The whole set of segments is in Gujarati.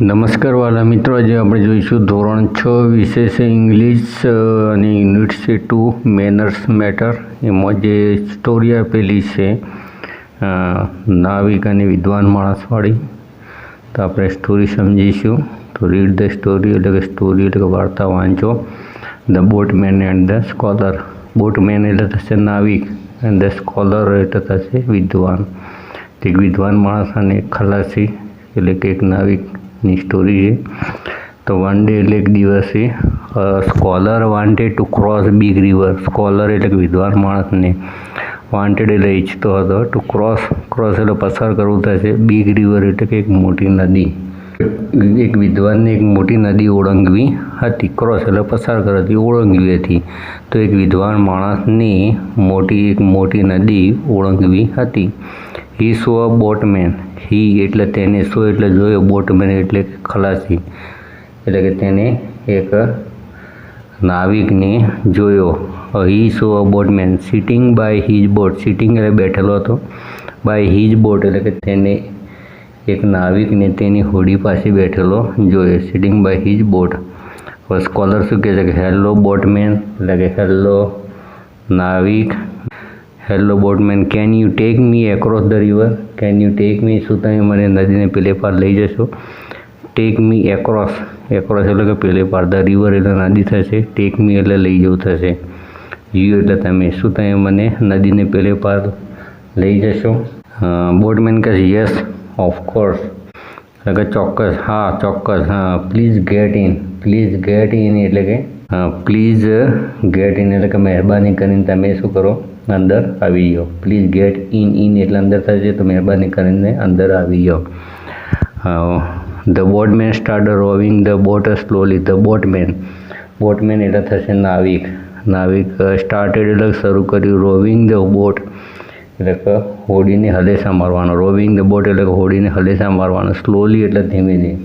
નમસ્કાર વાલા મિત્રો, આજે આપણે જોઈશું ધોરણ 6 વિષય છે ઇંગ્લિશ અને યુનિટ છે 2 મેનર્સ મેટર. એમાં જે સ્ટોરી આપેલી છે નાવિક અને વિદ્વાન માણસવાળી, તો આપણે સ્ટોરી સમજીશું. તો રીડ ધ સ્ટોરી એટલે કે વાર્તા વાંચો. The boatman and the scholar. Boatmen એટલે થશે નાવિક, એન્ડ ધ સ્કોલર એટલે થશે વિદ્વાન. એક વિદ્વાન માણસ અને એક ખલાસી એટલે કે એક નાવિકની સ્ટોરી છે. તો વન ડે એટલે એક દિવસે scholar wanted to cross big river. Scholar એટલે કે વિદ્વાન માણસને વાન્ટેડ એટલે ઈચ્છતો હતો ટુ ક્રોસ એટલે પસાર કરવું થશે. બિગ રિવર એટલે કે એક મોટી નદી. એક વિદ્વાનને એક મોટી નદી ઓળંગવી હતી. ક્રોસ એટલે પસાર કરતી ઓળંગવી હતી. તો એક વિદ્વાન માણસને એક મોટી નદી ઓળંગવી હતી. હી સો અ બોટમેન. હી એટલે તેને, સો એટલે જોયો, બોટમેન એટલે ખલાસી એટલે કે તેને એક નાવિકને જોયો. He saw a boatman sitting by his boat. Sitting એટલે બેઠેલો હતો. બાય હિઝ બોટ એટલે કે તેને એક નાવિકને તેની હોડી પાસે બેઠેલો જોયો. Sitting by his boat. હવે સ્કોલર શું કહે છે કે હેલો બોટમેન એટલે કે હેલો નાવિક. Hello boatman, can you take me across the river. Can you take me, શું તમે મને નદીને પેલે પાર લઈ જશો. ટેક મી એક્રોસ એટલે કે પેલે પાર. ધ રિવર એટલે નદી થશે. ટેક મી એટલે લઈ જવું થશે. યુ એટલે તમે, શું તમે મને નદીને પેલે પાર લઈ જશો. બોટમેન કહે છે યસ ઓફકોર્સ એટલે કે ચોક્કસ, હા ચોક્કસ. Please get in. Please get in એટલે કે પ્લીઝ ગેટ ઇન એટલે કે મહેરબાની કરીને તમે શું કરો, અંદર આવી જાઓ. પ્લીઝ ગેટ ઇન એટલે અંદર થશે, તો મહેરબાની કરીને અંદર આવી જાઓ. The boatman start rowing the boat slowly. The boatman એટલે થશે નાવિક. સ્ટાર્ટેડ એટલે શરૂ કર્યું. રોવિંગ ધ બોટ એટલે કે હોડીને હલેસા મારવાનો. રોવિંગ ધ બોટ એટલે કે હોડીને હલેસા મારવાનો. સ્લોલી એટલે ધીમે ધીમે.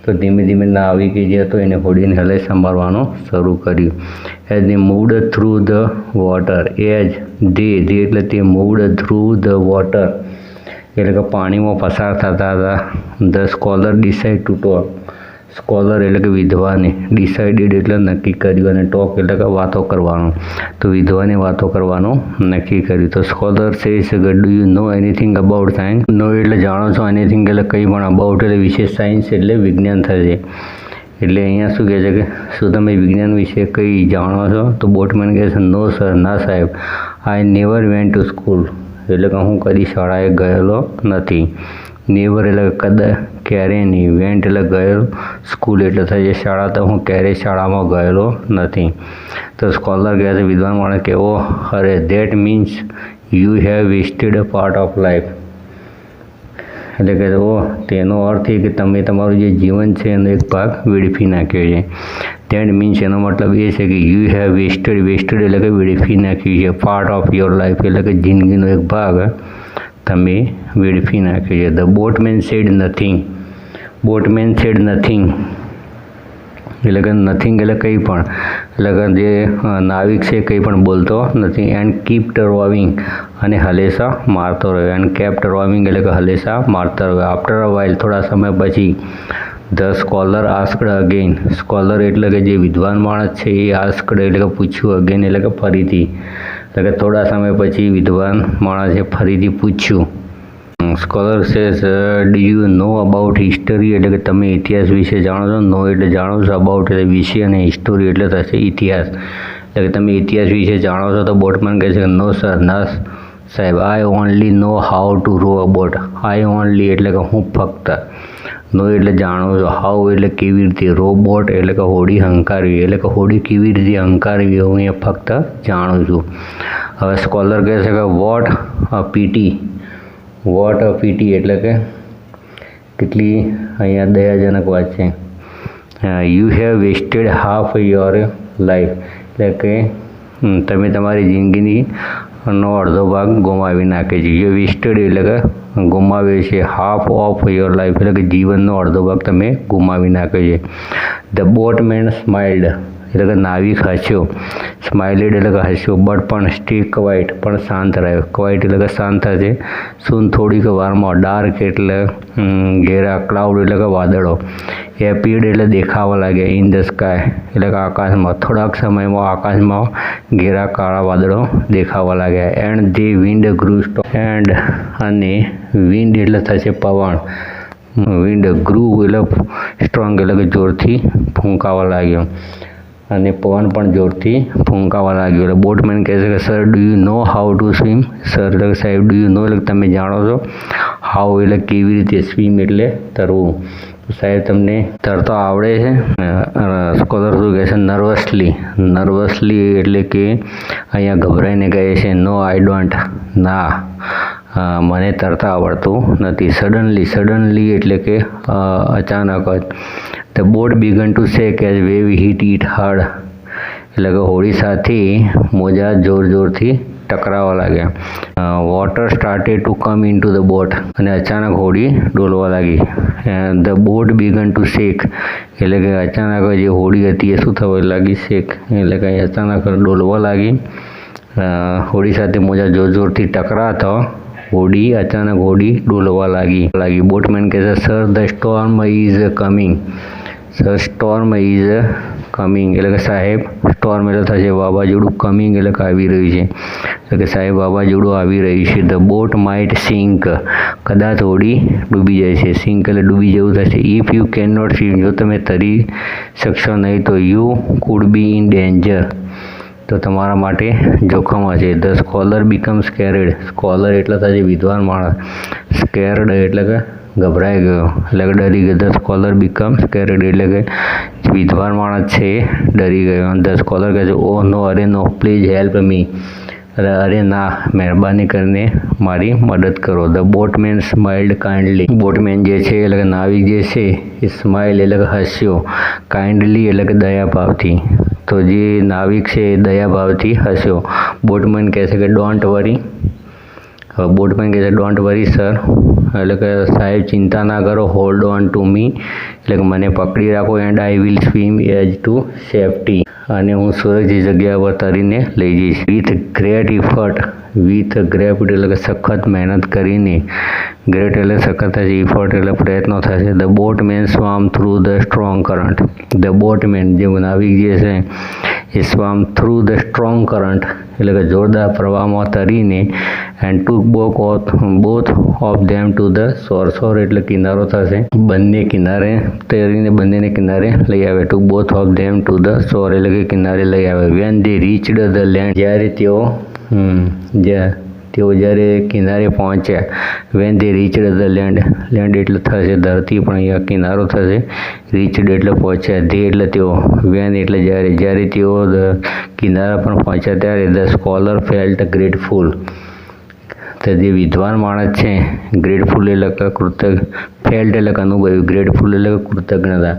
તો ધીમે ધીમે નાવિકે જે હતો એને હોડીને હલેસા મારવાનો શરૂ કર્યું. As they moved through the water. As they એટલે તે મૂવડ થ્રુ ધ વોટર એટલે કે પાણીમાં પસાર થતા હતા. The scholar decide to talk. Scholar એટલે કે વિદ્વાને. ડિસાઇડેડ એટલે નક્કી કર્યું, અને ટોક એટલે કે વાતો કરવાનો. તો વિદ્વાને વાતો કરવાનું નક્કી કર્યું. તો scholar says do you know anything about science. Know એટલે જાણો છો, એનીથિંગ એટલે કંઈ પણ, અબાઉટ એટલે વિશે, સાયન્સ એટલે વિજ્ઞાન થશે. એટલે અહીંયા શું કહે છે કે શું તમે વિજ્ઞાન વિશે કંઈ જાણો છો. તો બોટમેન કહે છે નો સર, ના સાહેબ. I never went to school એટલે કે હું કદી શાળાએ ગયેલો નથી. નેવર એટલે કદાચ, ક્યારેય નહીં. વેન્ટ એટલે ગયેલો. સ્કૂલ એટલે થશે શાળા. તો હું ક્યારેય શાળામાં ગયેલો નથી. તો સ્કોલર કહે છે વિદ્વાન માણસ કે ઓ અરે, that means you have vested a part of life એટલે કે ઓ તેનો અર્થ એ કે તમે તમારું જે જીવન છે એનો એક ભાગ વેડફી નાખ્યો છે. ધેટ મીન્સ એનો મતલબ એ છે કે યુ હેવ વેસ્ટેડ એટલે કે વેડફી નાખ્યું છે. પાર્ટ ઓફ યોર લાઈફ એટલે કે જિંદગીનો એક ભાગ તમે વેડફી નાખ્યો છે. The boatman said nothing. Boatman said nothing એટલે કે નથિંગ એટલે કંઈ પણ, એટલે કે જે નાવિક છે કંઈ પણ બોલતો નથી. એન્ડ કીપ્ટ રોવિંગ અને હલેસા મારતો રહ્યો. એન્ડ કેપ્ટ રોવિંગ એટલે કે હલેસા મારતો રહ્યો. આફ્ટર અ વાઇલ થોડા સમય પછી the scholar asked again. Scholar એટલે કે જે વિદ્વાન માણસ છે એ આસ્કડ એટલે કે પૂછ્યું. અગેન એટલે કે ફરીથી, એટલે કે થોડા સમય પછી વિદ્વાન માણસે ફરીથી પૂછ્યું. Scholar says do you know about history એટલે કે તમે ઇતિહાસ વિશે જાણો છો. નો એટલે જાણો છો, અબાઉટ એટલે વિશે, અને હિસ્ટોરી એટલે થશે ઇતિહાસ. એટલે કે તમે ઇતિહાસ વિશે જાણો છો. તો બોટમેન કહે છે નો સર, ના સાહેબ. I only know how to row a boat. I only એટલે કે હું ફક્ત. નો એટલે જાણો છો. હાઉ એટલે કેવી રીતે. રો બોટ એટલે કે હોડી હંકારવી એટલે કે હોડી કેવી રીતે હંકારવી હું એ ફક્ત જાણું છું. હવે સ્કોલર કહે છે કે વોટ અ પીટી એટલે કે કેટલી અહીંયા દયાજનક વાત છે. You have vested half your life એટલે કે તમે તમારી જિંદગીનો અડધો ભાગ ગુમાવી નાખે છે. યુ વેસ્ટેડ એટલે કે ગુમાવે છે. હાફ ઓફ યોર લાઈફ એટલે કે જીવનનો અડધો ભાગ તમે ગુમાવી નાખ્યો છે. ધ બોટમેન સ્માઇલ્ડ એટલે કે નાવિક હસ્યો. સ્માઇલેડ એટલે કે હસ્યો. બટ પણ સ્ટે ક્વાઇટ પણ શાંત રહ્યો. ક્વાઇટ એટલે કે શાંત થશે. સૂન થોડીક વારમાં. ડાર્ક એટલે ઘેરા. ક્લાઉડ એટલે કે વાદળો. એપિયર્ડ એટલે દેખાવા લાગ્યા. ઇન ધ સ્કાય એટલે કે આકાશમાં. થોડાક સમયમાં આકાશમાં ઘેરા કાળા વાદળો દેખાવા લાગ્યા. And the wind ગ્રુ strong. And અને વિન્ડ એટલે થશે પવન. વિન્ડ ગ્રુ એટલે સ્ટ્રોંગ એટલે કે જોરથી ફૂંકાવા લાગ્યો. અને પવન પણ જોરથી ફૂંકાવા લાગ્યો. એટલે બોટમેન કહે છે કે sir do you no how two swim. Sir એટલે કે સાહેબ ડુ યુ નો એટલે તમે જાણો છો. હાઉ એટલે કેવી રીતે. સ્વિમ એટલે તરવું. સાહેબ તમને તરતો આવડે છે. સ્કોલર શું કહે છે? નર્વસલી એટલે કે અહીંયા ગભરાઈને કહે છે નો આઈ ડોન્ટ. ના મને તરતા આવડતું નથી. સડનલી એટલે કે અચાનક જ. The boat began to shake as wave hit it hard એટલે કે હોડી સાથે મોજા જોરથી ટકરાવા લાગ્યા. Water started to come in to the boat અને અચાનક હોડી ડોલવા લાગી. The boat began to shake એટલે કે અચાનક જે હોડી હતી એ શું થવા લાગી? શેક એટલે કે અચાનક ડોલવા લાગી. હોડી સાથે મોજા જોરથી ટકરાતા અચાનક હોડી ડોલવા લાગી. બોટમેન કહે છે sir the storm is coming. Sir storm is coming એટલે કે સાહેબ સ્ટોર્મ એટલે થશે વાવાઝોડું. કમિંગ એટલે કે આવી રહ્યું છે. એટલે કે સાહેબ વાવાઝોડું આવી રહ્યું છે. ધ બોટ માઇટ સિંક કદાચ હોડી ડૂબી જાય છે. સિંક એટલે ડૂબી જવું થશે. If you can not swim જો તમે તરી શકશો નહીં તો you could be in danger તો તમારા માટે જોખમ હશે. The scholar become scared. Scholar એટલે થશે વિદ્વાન માણસ. સ્કેર્ડ એટલે કે ગભરાઈ ગયો એટલે કે ડરી ગયો. ધ સ્કોલર બીકમ સ્કેર્ડ એટલે કે વિદ્વાન માણસ છે ડરી ગયો. અને ધ સ્કોલર કહે છે ઓ નો અરે નો પ્લીઝ હેલ્પ મી. અરે ના મહેરબાની કરીને મારી મદદ કરો. The boatman smiled kindly. Boatmen જે છે એટલે કે નાવિક જે છે એ સ્માઇલ એટલે કે હસ્યો. કાઇન્ડલી એટલે કે દયાભાવથી. તો જે નાવિક છે એ દયાભાવથી હસ્યો. બોટમેન કહે છે કે ડોન્ટ વરી. હવે બોટમેન કહે છે ડોન્ટ વરી સર એટલે કે સાહેબ ચિંતા ના કરો. હોલ્ડ ઓન ટુ મી એટલે કે મને પકડી રાખો. And I will swim as to safety અને હું સુરક્ષિત જગ્યા પર તરીને લઈ જઈશ. With great effort. With great એટલે કે સખત મહેનત કરીને. ગ્રેટ એટલે સખત થશે. ઇફર્ટ એટલે પ્રયત્નો થશે. The boatman swam through the strong current. The boatman જે નાવિક જે છે એ swam through the strong current એટલે કે જોરદાર પ્રવાહમાં તરીને and took both of them to the shore. Shore એટલે કિનારો થશે. બંને કિનારે તરીને બંનેને કિનારે લઈ આવે. To both of them to the shore એટલે કે કિનારે લઈ આવે. When they reached the land જ્યારે જ્યારે કિનારે પહોંચ્યા. When they reached the land એટલે થશે ધરતી પણ અહીંયા કિનારો થશે. રીચડ એટલે પહોંચ્યા. ધે એટલે તેઓ. વેન એટલે જ્યારે તેઓ કિનારા પર પહોંચ્યા ત્યારે ધ સ્કોલર ફેલ્ટ ગ્રેટફુલ. તો જે વિદ્વાન માણસ છે ગ્રેટફુલ એટલે કે ફેલ્ટ એટલે કે અનુભવ્યું. ગ્રેટફુલ એટલે કે કૃતજ્ઞતા.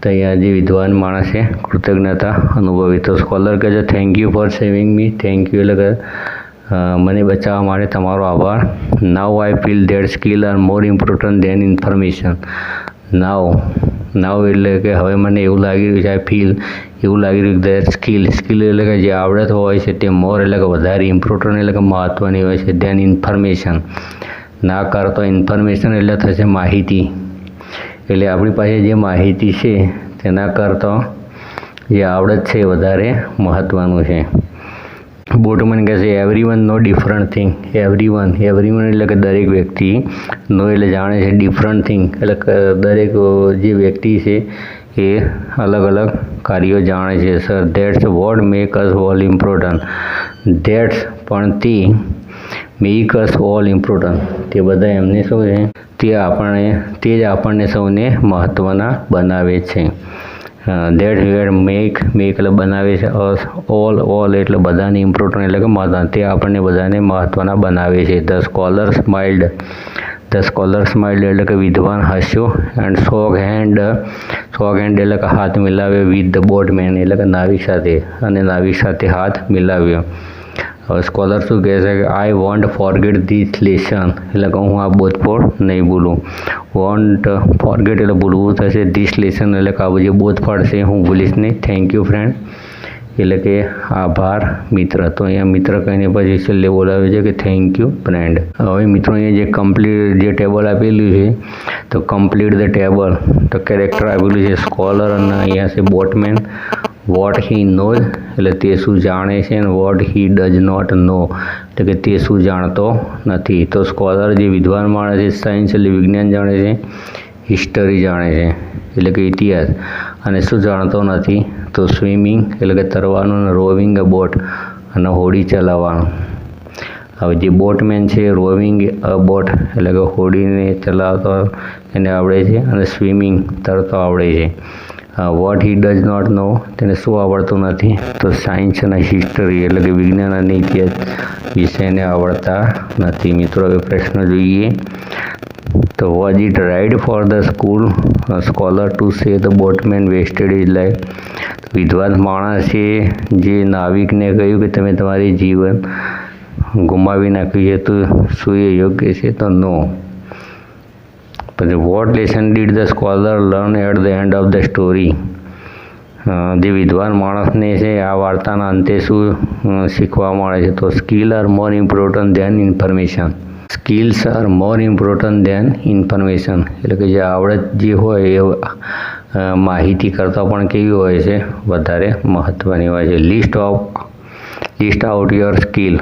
તો અહીંયા જે વિદ્વાન માણસ છે કૃતજ્ઞતા અનુભવી. તો સ્કોલર કહે છે thank you for saving me. Thank you એટલે કે મને બચાવવા માટે તમારો આભાર. Now I feel that skill are more important than information. Now એટલે કે હવે મને એવું લાગી રહ્યું છે. આઈ ફીલ એવું લાગી રહ્યું ધેટ સ્કિલ એટલે કે જે આવડત હોય છે તે મોર એટલે કે વધારે. ઇમ્પોર્ટન્ટ એટલે કે મહત્ત્વની હોય છે. Then information. ના કરતો ઇન્ફોર્મેશન એટલે થશે માહિતી. એટલે આપણી પાસે જે માહિતી છે તેના કરતાં જે આવડત છે વધારે મહત્ત્વનું છે. બોટમેન કહે છે એવરીવન નો ડિફરન્ટ થિંગ. એવરીવન એટલે કે દરેક વ્યક્તિ. નો એટલે જાણે છે. ડિફરન્ટ થિંગ એટલે કે દરેક જે વ્યક્તિ છે એ અલગ અલગ કાર્યો જાણે છે. Sir that's vote make us all important. That's પણ તે મેક અસ ઓલ ઇમ્પોર્ટન્ટ તે બધા એમને શું છે તે જ આપણને સૌને મહત્ત્વના બનાવે છે. ધેટ વેર મેક એટલે બનાવે છે. ઓલ એટલે બધાને. ઇમ્પોર્ટન્ટ એટલે કે મહત્ત્વના. તે આપણને બધાને મહત્ત્વના બનાવે છે. ધ સ્કોલર સ્માઇલ્ડ એટલે કે વિદ્વાન હસ્યો. એન્ડ શોક હેન્ડ એટલે કે હાથ મિલાવ્યો. વિથ ધ બોટમેન એટલે કે નાવિક સાથે. અને નાવિક સાથે હાથ મિલાવ્યો. હવે સ્કોલર શું કહે છે કે I want forget this lesson, એટલે કે હું આ બોધપાઠ નહીં ભૂલું. વોન્ટ ફોરગેટ એટલે ભૂલવું થશે, ધીસ લેસન એટલે કે આ જે બોધપાઠ છે હું ભૂલીશ નહીં. થેન્ક યુ ફ્રેન્ડ એટલે કે આભાર મિત્ર. તો અહીંયા મિત્ર કહીને પછી છેલ્લે બોલાવે છે કે થેન્ક યુ ફ્રેન્ડ. હવે મિત્રો અહીંયા જે કમ્પ્લીટ જે ટેબલ આપેલું છે તો કમ્પ્લીટ ધ ટેબલ, તો કેરેક્ટર આપેલું છે સ્કોલર અને અહીંયા છે બોટમેન. વોટ હી નોઝ એટલે તે શું જાણે છે, અને what he does not know એટલે કે તે શું જાણતો નથી. તો સ્કોલર જે વિદ્વાન માણસ છે, સાયન્સ એટલે વિજ્ઞાન જાણે છે, હિસ્ટરી જાણે છે એટલે કે ઇતિહાસ, અને શું જાણતો નથી તો સ્વિમિંગ એટલે કે તરવાનું, અને રોવિંગ અ બોટ અને હોડી ચલાવવાનું. હવે જે બોટમેન છે રોવિંગ અ બોટ એટલે કે હોડીને ચલાવતો એને આવડે છે, અને સ્વિમિંગ તરતો આવડે છે. What he does not know તેને શું આવડતું નથી તો સાયન્સ અને હિસ્ટરી એટલે કે વિજ્ઞાન અને ઇતિહાસ વિષયને આવડતા નથી. મિત્રો હવે પ્રશ્ન જોઈએ તો was it right for the scholar to say the boatman wasted is life. વિદ્વાન માણસે જે નાવિકને કહ્યું કે તમે તમારી જીવન ગુમાવી નાખ્યું છે તો શું એ યોગ્ય છે તો નો. પછી what lesson did the scholar learn at the end of the story. જે વિદ્વાન માણસને છે આ વાર્તાના અંતે શું શીખવા મળે છે તો skill are more important than information. Skills are more important than information એટલે કે જે આવડત જે હોય એ માહિતી કરતાં પણ કેવી હોય છે વધારે મહત્ત્વની હોય છે. લિસ્ટ આઉટ યોર સ્કિલ,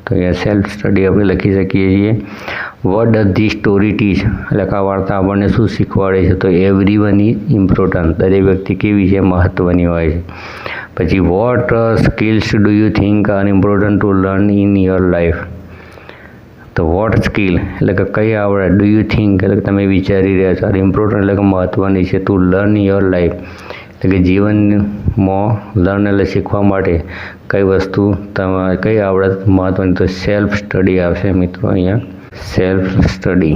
તો અહીંયા સેલ્ફ સ્ટડી આપણે લખી શકીએ છીએ. વોટ ડઝ ધી સ્ટોરી ટીચ એટલે કે આ વાર્તા આપણને શું શીખવાડે છે તો એવરી વન ઇઝ ઇમ્પોર્ટન્ટ, દરેક વ્યક્તિ કેવી છે મહત્ત્વની હોય છે. પછી what skills do you think are important to learn in your life. તો વોટ સ્કિલ એટલે કે કઈ આવડે, ડુ યુ થિંક એટલે કે તમે વિચારી રહ્યા છો, ઇમ્પોર્ટન્ટ એટલે કે મહત્ત્વની છે, ટુ લર્ન યોર લાઈફ એટલે કે જીવનમાં લર્ન એટલે શીખવા માટે કઈ વસ્તુ તમારે કઈ આવડત મહત્ત્વની તો સેલ્ફ સ્ટડી આવશે મિત્રો અહીંયા સેલ્ફ સ્ટડી.